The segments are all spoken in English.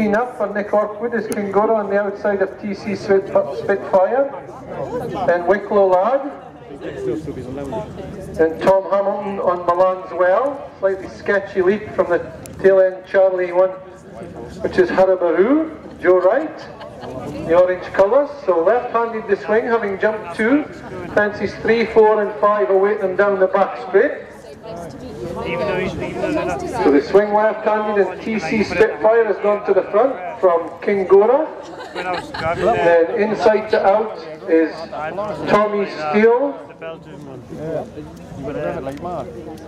leading up for Nick Orkwood is Kingora on the outside of TC Spitfire, then Wicklow Lad, and Tom Hamilton on Milan's Well. Slightly sketchy lead from the tail end Charlie one, which is Harabaroo, Joe Wright, the orange colours. So left-handed the swing, having jumped 2, fancies 3, 4 and 5 await them down the back straight. So the swing left-handed and TC Spitfire has gone to the front from Kingora. Then inside to out is Tommy Steele,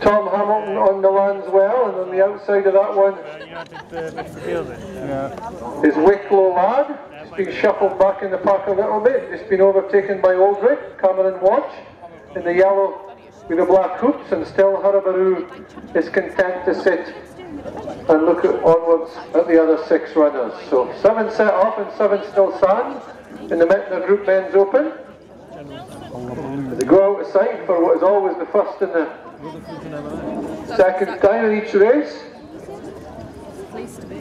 Tom Hamilton on Milan's Well, and on the outside of that one is Wicklow Lad. Just been shuffled back in the pack a little bit, just been overtaken by Aldrich, Cameron Watch in the yellow with the black hoops, and still Harabaroo is content to sit and look onwards at the other 6 runners. So 7 set off and 7 still stand in the Metna Group Men's Open. They go out of sight for what is always the first and the second time in each race.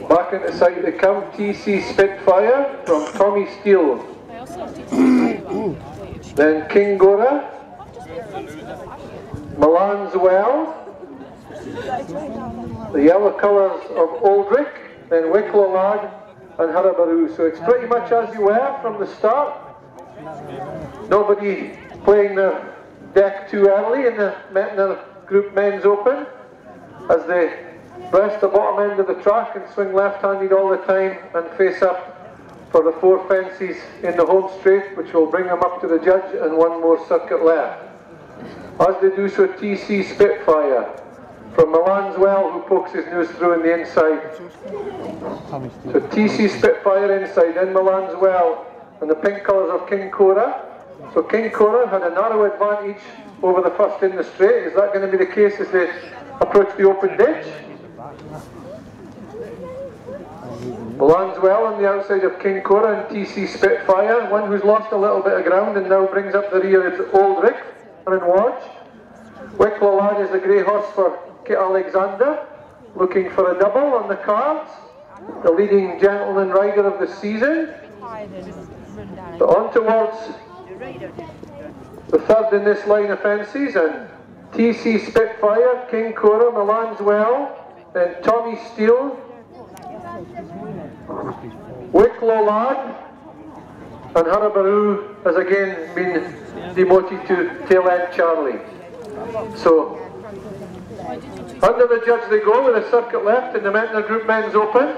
Back into sight they come, TC Spitfire from Tommy Steele. Then Kingora, Milan's Well, the yellow colours of Aldrich, then Wicklow Lad and Harabaroo. So it's pretty much as you were from the start. Nobody playing the deck too early in the Metna Group Men's Open, as they rest the bottom end of the track and swing left-handed all the time and face up for the 4 fences in the home straight, which will bring them up to the judge and 1 more circuit left. As they do so, TC Spitfire from Milan's Well, who pokes his nose through in the inside. So TC Spitfire inside, then Milan's Well, and the pink colours of Kingora. So Kingora had a narrow advantage over the first in the straight. Is that going to be the case as they approach the open ditch? Milan's Well on the outside of Kingora and TC Spitfire. One who's lost a little bit of ground and now brings up the rear is Aldrich and Watch. Wicklow Lad is the grey horse for Kit Alexander, looking for a double on the cards. The leading gentleman rider of the season. So on towards the third in this line of fences, and TC Spitfire, Kingora, Milan's Well, then Tommy Steele, Wicklow Lad, and Harabaroo has again been demoted to tail end Charlie. So under the judge they go with a circuit left in the Metna Group Men's Open.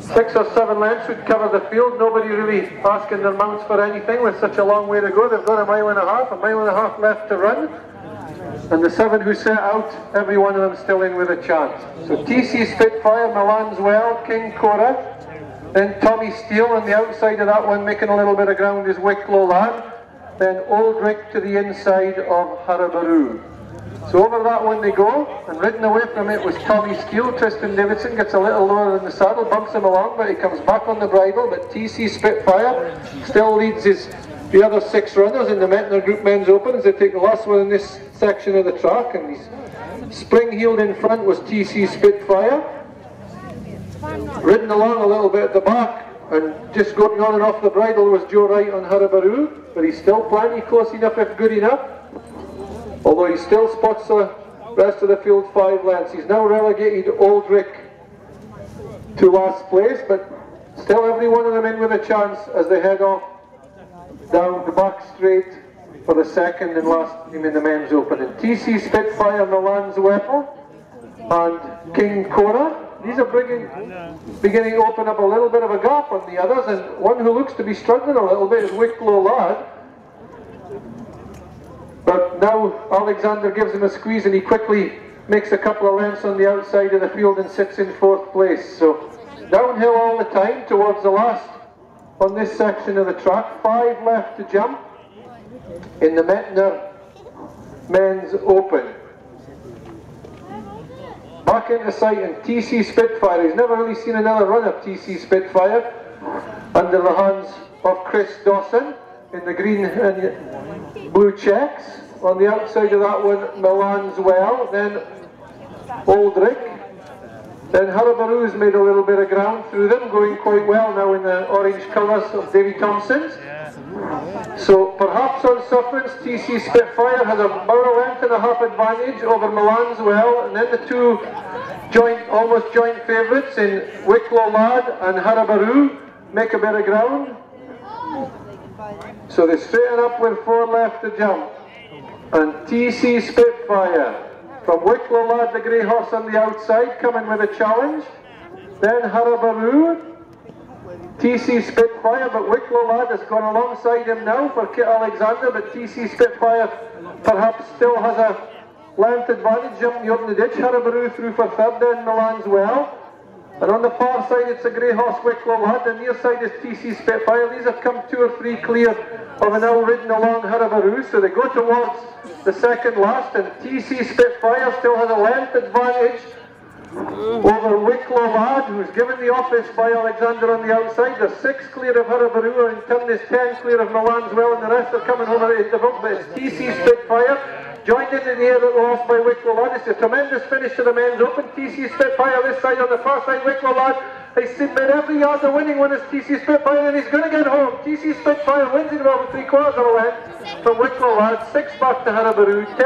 6 or 7 lengths would cover the field. Nobody really asking their mounts for anything with such a long way to go. They've got a mile and a half left to run. And the 7 who set out, every one of them still in with a chance. So TC Spitfire, Milan's Well, Kingora, then Tommy Steele on the outside of that one, making a little bit of ground is Wicklow Lad, then Aldrich to the inside of Harabaroo. So over that one they go, and ridden away from it was Tommy Steele. Tristan Davidson gets a little lower in the saddle, bumps him along, but he comes back on the bridle. But TC Spitfire still leads the other 6 runners in the Metna Group Men's Open as they take the last one in this section of the track. And he's spring-heeled in front was TC Spitfire. Ridden along a little bit at the back, and just going on and off the bridle was Joe Wright on Harabaroo, but he's still plenty close enough if good enough. Although he still spots the rest of the field 5 lengths. He's now relegated Aldrich to last place, but still every one of them in with a chance as they head off down the back straight for the second and last team in the Men's Open. And TC Spitfire, Milan's Well, and Kingora. These are beginning to open up a little bit of a gap on the others, and one who looks to be struggling a little bit is Wicklow Lad. But now Alexander gives him a squeeze and he quickly makes a couple of lengths on the outside of the field and sits in 4th place. So downhill all the time towards the last on this section of the track. 5 left to jump in the Metna Men's Open. Back into sight, and TC Spitfire. He's never really seen another run of TC Spitfire under the hands of Chris Dawson in the green and blue checks. On the outside of that one, Milan's Well, then Aldrich, Then Harabaru's made a little bit of ground through them, going quite well now in the orange colours of Davy Thompson's. So perhaps on sufferance, TC Spitfire has about a length and a half advantage over Milan's Well, and then the two almost joint favourites in Wicklow Lad and Harabaru make a bit of ground. So they straighten up with 4 left to jump. And TC Spitfire from Wicklow Lad, the grey horse on the outside, coming with a challenge. Then Harabaru. TC Spitfire, but Wicklow Lad has gone alongside him now for Kit Alexander, but TC Spitfire perhaps still has a length advantage jumping up in the ditch. Harabaru through for third, then Milan's Well. And on the far side it's a grey horse Wicklow Lad, the near side is TC Spitfire. These have come 2 or 3 clear of an owl ridden along Harabaru, so they go towards the second last, and TC Spitfire still has a length advantage over Wicklow Lad, who's given the office by Alexander on the outside. There's 6 clear of Harabaru, and in turn there's 10 clear of Milan's Well, and the rest are coming over at intervals, but it's TC Spitfire joined in the air at lost by Wicklow Lad. It's a tremendous finish to the men's open. TC Spitfire this side, on the far side Wicklow Lad. He's made every yard the winning one is TC Spitfire, and he's going to get home. TC Spitfire wins it over 3/4 of a length from Wicklow Lad. 6 back to Harabaru.